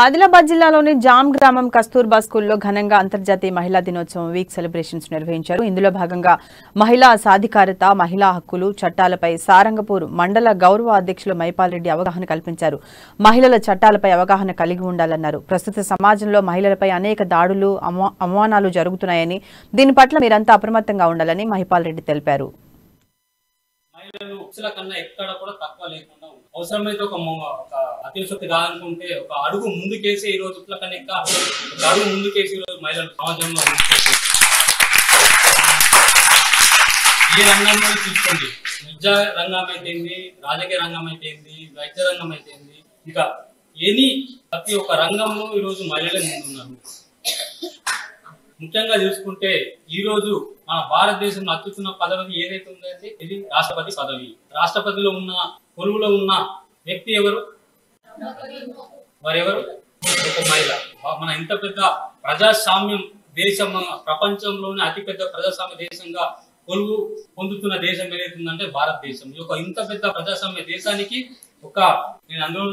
ఆదిలాబాద్ జిల్లాలోని జామ్ గ్రామం కస్తూర్బా స్కూల్లో ఘనంగా అంతర్జాతీయ మహిళా దినోత్సవం వీక్ సెలబ్రేషన్స్ నిర్వహించారు. ఇందులో భాగంగా మహిళా సాధికారత, మహిళా హక్కులు, చట్టాలపై సారంగపూర్ మండల గౌరవ అధ్యక్షులు మైపాల్ రెడ్డి అవగాహన కల్పించారు. మహిళల చట్టాలపై అవగాహన కలిగి ఉండాలన్నారు. ప్రస్తుత సమాజంలో మహిళలపై అనేక దాడులు, అవమానాలు జరుగుతున్నాయని, దీని పట్ల మీరంతా అప్రమత్తంగా ఉండాలని మైపాల్ రెడ్డి తెలిపారు. మహిళలు పురుషుల కన్నా ఎక్కడ కూడా తక్కువ లేకుండా అవసరమైతే ఒక అతిశక్తి కాదనుకుంటే ఒక అడుగు ముందుకేసి ఈ రోజు పురుషుల కన్నా ఎక్కువ అడుగు ముందుకేసి ఈ రోజు మహిళలు సమాజంలో ఏ రంగంలో చూసుకోండి, విద్యా రంగం అయితేంది, రాజకీయ రంగం అయితేంది, వైద్య రంగం అయితేంది, ఇంకా ప్రతి ఒక్క రంగంలో ఈ రోజు మహిళలే ముందున్నారు. ముఖ్యంగా చూసుకుంటే ఈ రోజు మన భారతదేశంలో అత్యున్నత పదవి ఏదైతే ఉందంటే ఇది రాష్ట్రపతి పదవి. రాష్ట్రపతిలో ఉన్న కొలువులో ఉన్న వ్యక్తి ఎవరు? వారెవరు? ఒక మహిళ. మన ఇంత పెద్ద ప్రజాస్వామ్యం దేశం, ప్రపంచంలోనే అతిపెద్ద ప్రజాస్వామ్య దేశంగా కొలువు పొందుతున్న దేశం ఏదైతుందంటే భారతదేశం. ఈ యొక్క ఇంత పెద్ద ప్రజాస్వామ్య దేశానికి నేను అందులో